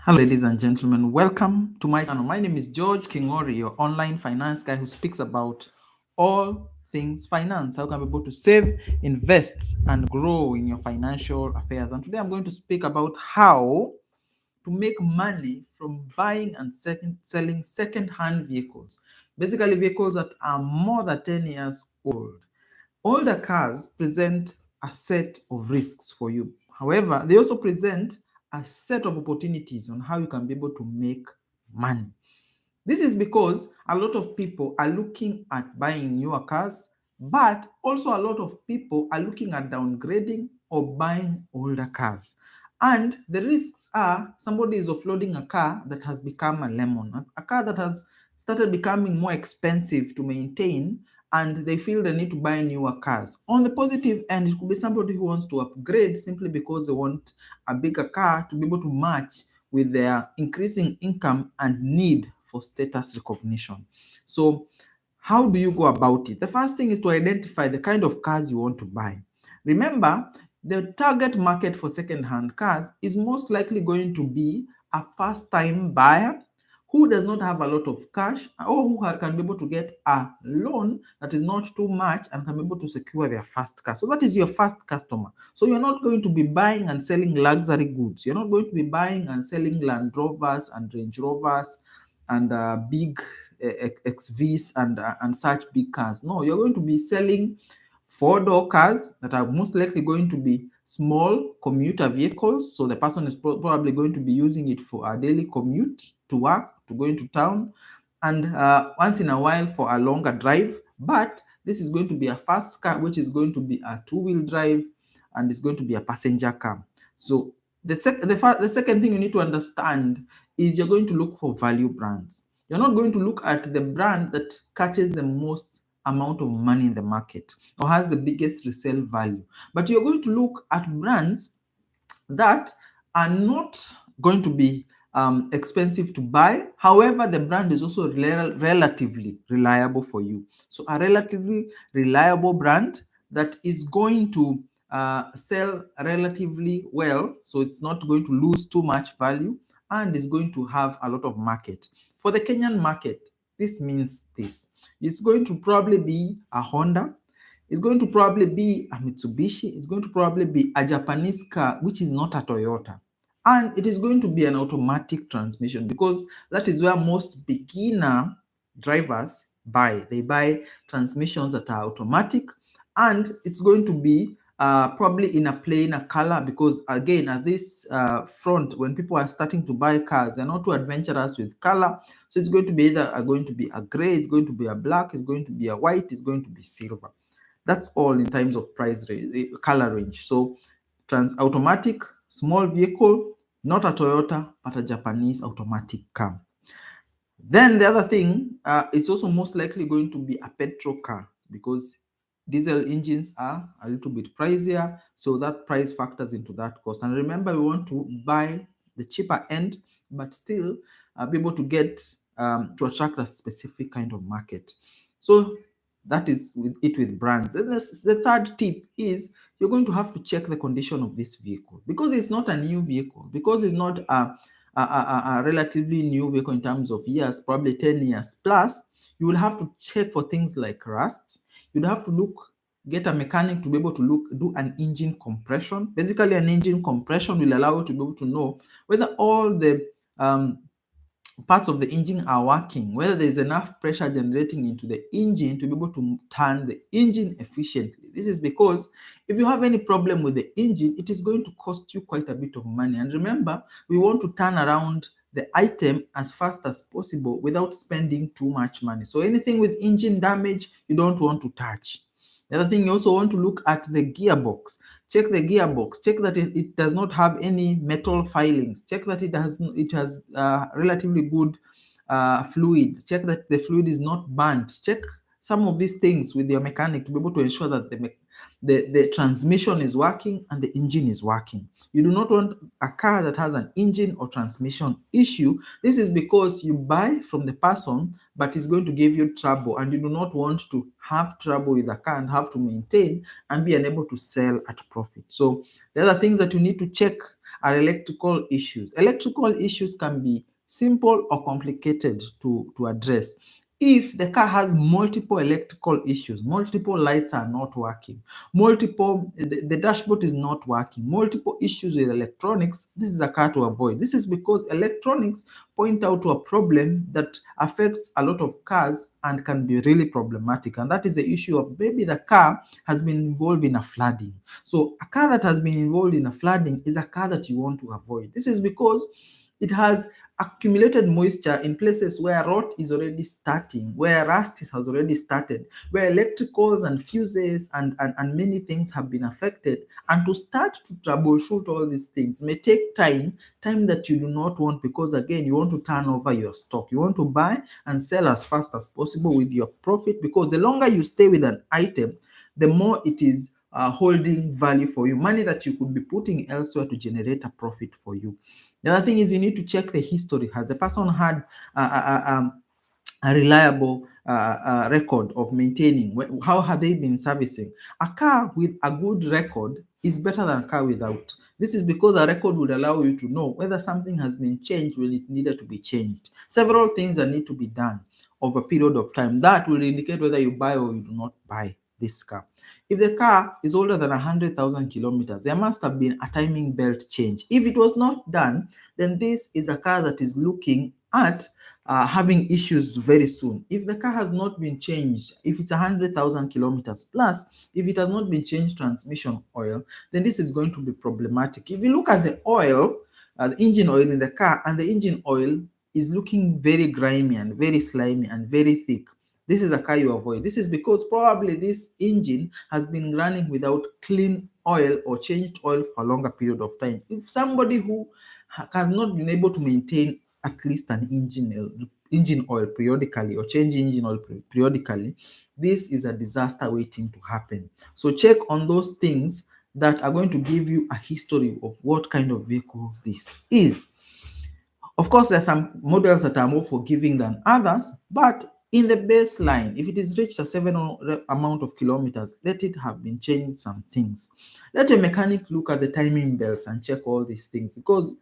Hello, ladies and gentlemen. Welcome to my channel. My name is George Kingori, your online finance guy who speaks about all things finance. How can be able to save, invest, and grow in your financial affairs? And today I'm going to speak about how to make money from buying and selling second-hand vehicles. Basically, vehicles that are more than 10 years old. Older cars present a set of risks for you. However, they also present a set of opportunities on how you can be able to make money. This is because a lot of people are looking at buying newer cars, but also a lot of people are looking at downgrading or buying older cars. And the risks are somebody is offloading a car that has become a lemon, a car that has started becoming more expensive to maintain, and they feel they need to buy newer cars. On the positive end, it could be somebody who wants to upgrade simply because they want a bigger car to be able to match with their increasing income and need for status recognition. So, how do you go about it? The first thing is to identify the kind of cars you want to buy. Remember, the target market for second-hand cars is most likely going to be a first-time buyer who does not have a lot of cash or who can be able to get a loan that is not too much and can be able to secure their first car. So that is your first customer. So you're not going to be buying and selling luxury goods. You're not going to be buying and selling Land Rovers and Range Rovers and big XVs and such big cars. No, you're going to be selling four-door cars that are most likely going to be small commuter vehicles. So the person is probably going to be using it for a daily commute to work, to go into town, and once in a while for a longer drive. But this is going to be a fast car, which is going to be a two-wheel drive, and it's going to be a passenger car. So the second thing you need to understand is you're going to look for value brands. You're not going to look at the brand that catches the most amount of money in the market or has the biggest resale value, but you're going to look at brands that are not going to be expensive to buy. However, the brand is also relatively reliable for you. So a relatively reliable brand that is going to sell relatively well, so it's not going to lose too much value and is going to have a lot of market. For the Kenyan market, this means this. It's going to probably be a Honda, it's going to probably be a Mitsubishi. It's going to probably be a Japanese car, which is not a Toyota. And it is going to be an automatic transmission because that is where most beginner drivers buy. They buy transmissions that are automatic, and it's going to be probably in a plainer color because, again, at this front, when people are starting to buy cars, they're not too adventurous with color. So it's going to be either going to be a gray, it's going to be a black, it's going to be a white, it's going to be silver. That's all in terms of price range, color range. So automatic, small vehicle, not a Toyota, but a Japanese automatic car. Then the other thing, it's also most likely going to be a petrol car because diesel engines are a little bit pricier. So that price factors into that cost. And remember, we want to buy the cheaper end, but still be able to get to attract a specific kind of market. So that is with brands. And the third tip is you're going to have to check the condition of this vehicle because it's not a new vehicle, because it's not a relatively new vehicle in terms of years, probably 10 years plus. You will have to check for things like rust. You'd have to get a mechanic to be able to do an engine compression. Basically, an engine compression will allow you to be able to know whether all the parts of the engine are working, whether there is enough pressure generating into the engine to be able to turn the engine efficiently. This is because if you have any problem with the engine, it is going to cost you quite a bit of money. And remember, we want to turn around the item as fast as possible without spending too much money. So anything with engine damage, you don't want to touch. The other thing, you also want to look at the gearbox. Check the gearbox. Check that it does not have any metal filings. Check that it has relatively good fluid. Check that the fluid is not burnt. Check some of these things with your mechanic to be able to ensure that the transmission is working and the engine is working. You do not want a car that has an engine or transmission issue. This is because you buy from the person, but it's going to give you trouble, and you do not want to have trouble with the car and have to maintain and be unable to sell at profit. So the other things that you need to check are electrical issues. Electrical issues can be simple or complicated to address. If the car has multiple electrical issues, multiple lights are not working, the dashboard is not working, multiple issues with electronics, this is a car to avoid. This is because electronics point out to a problem that affects a lot of cars and can be really problematic. And that is the issue of maybe the car has been involved in a flooding. So a car that has been involved in a flooding is a car that you want to avoid. This is because it has accumulated moisture in places where rot is already starting, where rust has already started, where electricals and fuses and many things have been affected. And to start to troubleshoot all these things may take time that you do not want, because again, you want to turn over your stock. You want to buy and sell as fast as possible with your profit, because the longer you stay with an item, the more it is holding value for you, money that you could be putting elsewhere to generate a profit for you. The other thing is you need to check the history. Has the person had a reliable record of maintaining? How have they been servicing? A car with a good record is better than a car without. This is because a record would allow you to know whether something has been changed when it needed to be changed. Several things that need to be done over a period of time that will indicate whether you buy or you do not buy this car. If the car is older than 100,000 kilometers, there must have been a timing belt change. If it was not done, then this is a car that is looking at having issues very soon. If the car has not been changed, if it's 100,000 kilometers plus, if it has not been changed transmission oil, then this is going to be problematic. If you look at the oil, the engine oil in the car, and the engine oil is looking very grimy and very slimy and very thick, this is a car you avoid. This is because probably this engine has been running without clean oil or changed oil for a longer period of time. If somebody who has not been able to maintain at least an engine oil periodically or change engine oil periodically, this is a disaster waiting to happen. So check on those things that are going to give you a history of what kind of vehicle this is. Of course, there are some models that are more forgiving than others, but in the baseline, if it is reached a certain amount of kilometers, let it have been changed some things. Let a mechanic look at the timing belts and check all these things, because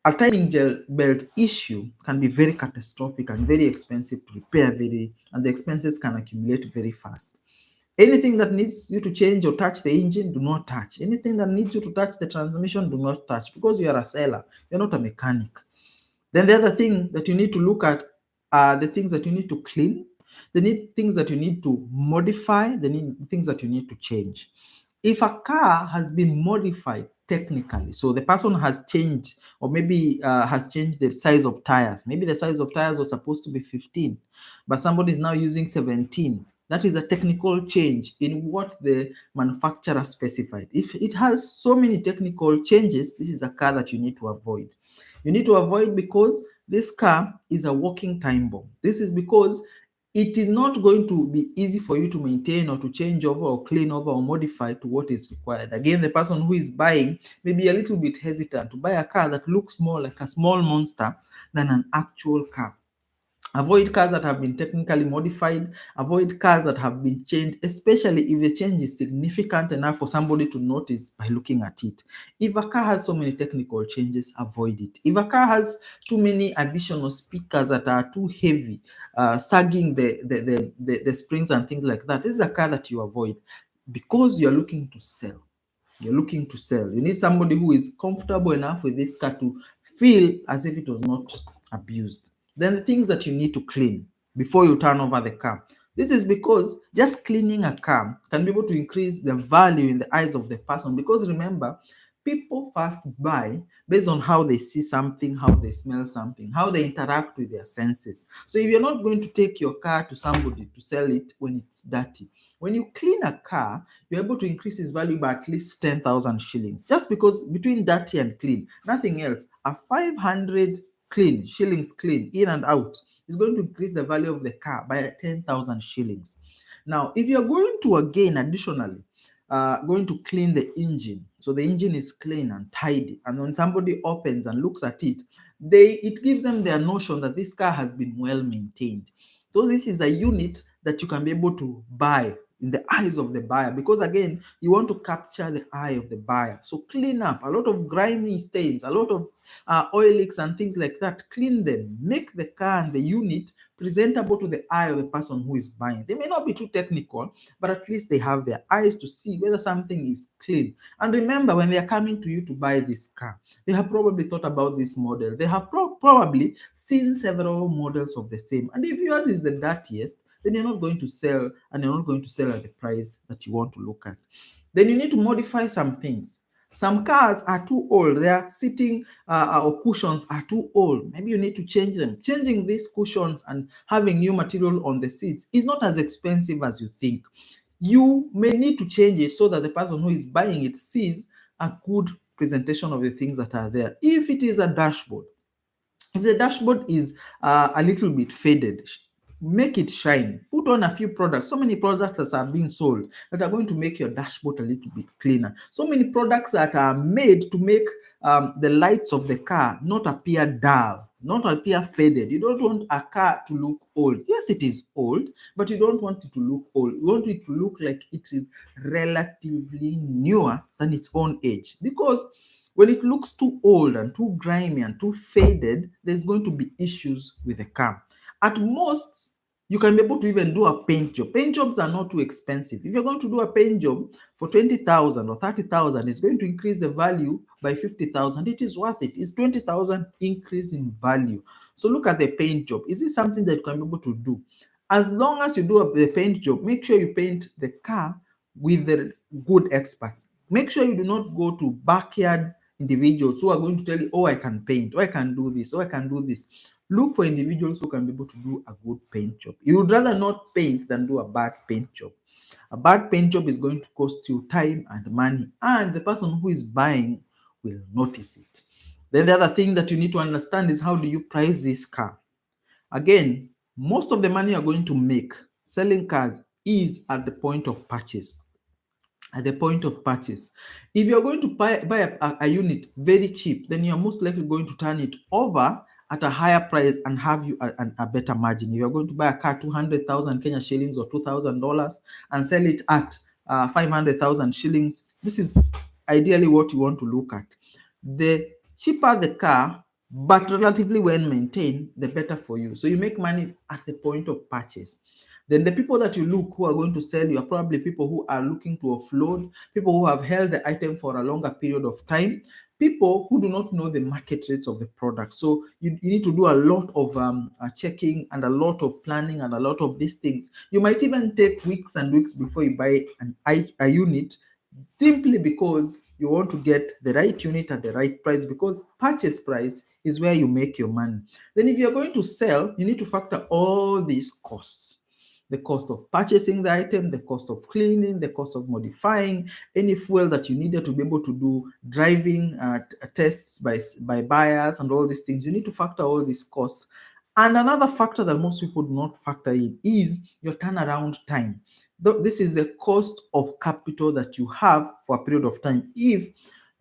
a timing belt issue can be very catastrophic and very expensive to repair, and the expenses can accumulate very fast. Anything that needs you to change or touch the engine, do not touch. Anything that needs you to touch the transmission, do not touch, because you are a seller, you're not a mechanic. Then the other thing that you need to look at are the things that you need to clean, things that you need to modify, things that you need to change. If a car has been modified technically, so the person has changed, or maybe has changed the size of tires. Maybe the size of tires was supposed to be 15, but somebody is now using 17. That is a technical change in what the manufacturer specified. If it has so many technical changes, this is a car that you need to avoid. You need to avoid because this car is a walking time bomb. This is because it is not going to be easy for you to maintain or to change over or clean over or modify to what is required. Again, the person who is buying may be a little bit hesitant to buy a car that looks more like a small monster than an actual car. Avoid cars that have been technically modified. Avoid cars that have been changed, especially if the change is significant enough for somebody to notice by looking at it. If a car has so many technical changes, avoid it. If a car has too many additional speakers that are too heavy, sagging the springs and things like that, this is a car that you avoid, because you're looking to sell. You're looking to sell. You need somebody who is comfortable enough with this car to feel as if it was not abused. Then the things that you need to clean before you turn over the car. This is because just cleaning a car can be able to increase the value in the eyes of the person, because remember, people first buy based on how they see something, how they smell something, how they interact with their senses. So if you're not going to take your car to somebody to sell it when it's dirty, when you clean a car, you're able to increase its value by at least 10,000 shillings. Just because between dirty and clean, nothing else, a 500 shillings clean in and out is going to increase the value of the car by 10,000 shillings. Now, if you're going to again additionally going to clean the engine, so the engine is clean and tidy, and when somebody opens and looks at it, it gives them their notion that this car has been well maintained. So this is a unit that you can be able to buy in the eyes of the buyer, because again, you want to capture the eye of the buyer. So clean up a lot of grimy stains, a lot of oil leaks and things like that. Clean them, make the car and the unit presentable to the eye of the person who is buying. They may not be too technical, but at least they have their eyes to see whether something is clean. And remember, when they are coming to you to buy this car, they have probably thought about this model. They have probably seen several models of the same. And if yours is the dirtiest, then you're not going to sell, and you're not going to sell at the price that you want to look at. Then you need to modify some things. Some cars are too old. Their seating or cushions are too old. Maybe you need to change them. Changing these cushions and having new material on the seats is not as expensive as you think. You may need to change it so that the person who is buying it sees a good presentation of the things that are there. If it is a dashboard, if the dashboard is a little bit faded, make it shine. Put on a few products. So many products that are being sold that are going to make your dashboard a little bit cleaner. So many products that are made to make the lights of the car not appear dull, not appear faded. You don't want a car to look old. Yes, it is old, but you don't want it to look old. You want it to look like it is relatively newer than its own age, because when it looks too old and too grimy and too faded, there's going to be issues with the car. At most, you can be able to even do a paint job. Paint jobs are not too expensive. If you're going to do a paint job for 20,000 or 30,000, it's going to increase the value by 50,000. It is worth it. It's 20,000 increase in value. So look at the paint job. Is this something that you can be able to do? As long as you do the paint job, make sure you paint the car with the good experts. Make sure you do not go to backyard individuals who are going to tell you, oh, I can paint, or I can do this, or I can do this. Look for individuals who can be able to do a good paint job. You would rather not paint than do a bad paint job. A bad paint job is going to cost you time and money, and the person who is buying will notice it. Then the other thing that you need to understand is, how do you price this car? Again, most of the money you're going to make selling cars is at the point of purchase. At the point of purchase. If you're going to buy a unit very cheap, then you're most likely going to turn it over at a higher price and have you a better margin. If you're going to buy a car 200,000 Kenya shillings or $2,000 and sell it at 500,000 shillings, this is ideally what you want to look at. The cheaper the car, but relatively well maintained, the better for you. So you make money at the point of purchase. Then the people that you look who are going to sell you are probably people who are looking to offload, people who have held the item for a longer period of time, people who do not know the market rates of the product. So you need to do a lot of checking and a lot of planning and a lot of these things. You might even take weeks and weeks before you buy a unit, simply because you want to get the right unit at the right price, because purchase price is where you make your money. Then if you're going to sell, you need to factor all these costs: the cost of purchasing the item, the cost of cleaning, the cost of modifying, any fuel that you needed to be able to do driving tests by buyers and all these things. You need to factor all these costs. And another factor that most people do not factor in is your turnaround time. This is the cost of capital that you have for a period of time. If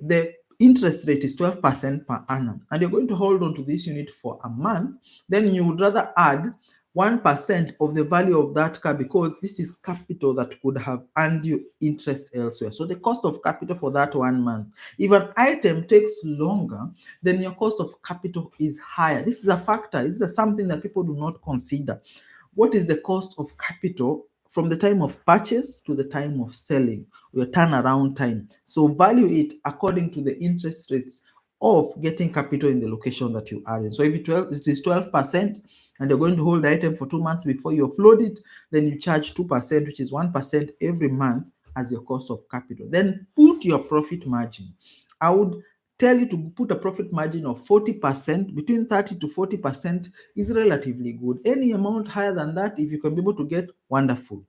the interest rate is 12% per annum and you're going to hold on to this unit for a month, then you would rather add 1% of the value of that car, because this is capital that could have earned you interest elsewhere. So the cost of capital for that 1 month. If an item takes longer, then your cost of capital is higher. This is a factor. This is something that people do not consider. What is the cost of capital from the time of purchase to the time of selling, your turnaround time? So value it according to the interest rates of getting capital in the location that you are in. So if it is 12% and you're going to hold the item for 2 months before you offload it, then you charge 2%, which is 1% every month as your cost of capital. Then put your profit margin. I would tell you to put a profit margin of 40%. Between 30 to 40% is relatively good. Any amount higher than that, if you can be able to get, wonderful.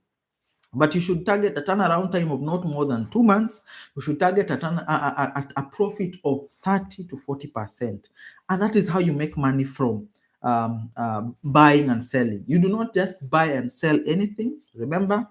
But you should target a turnaround time of not more than 2 months. You should target a profit of 30 to 40%. And that is how you make money from buying and selling. You do not just buy and sell anything. Remember,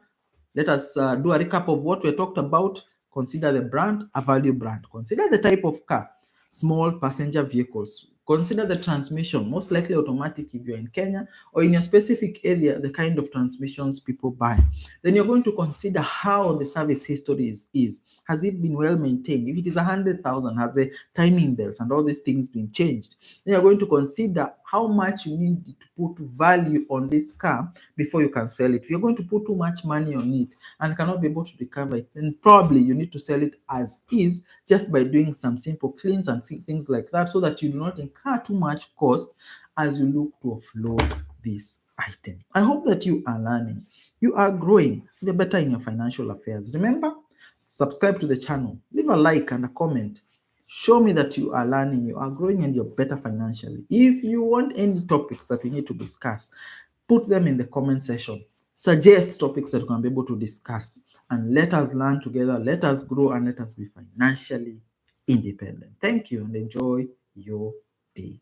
let us do a recap of what we talked about. Consider the brand, a value brand. Consider the type of car, small passenger vehicles. Consider the transmission, most likely automatic if you're in Kenya, or in your specific area, the kind of transmissions people buy. Then you're going to consider how the service history is. Has it been well maintained? If it is 100,000, has the timing belts and all these things been changed? Then you're going to consider how much you need to put value on this car before you can sell it. If you're going to put too much money on it and cannot be able to recover it, then probably you need to sell it as is, just by doing some simple cleans and things like that, so that you do not incur too much cost as you look to offload this item. I hope that you are learning, you are growing, you're better in your financial affairs. Remember, subscribe to the channel, leave a like and a comment. Show me that you are learning, you are growing, and you're better financially. If you want any topics that we need to discuss, put them in the comment section. Suggest topics that we can be able to discuss, and let us learn together, let us grow, and let us be financially independent. Thank you and enjoy your day.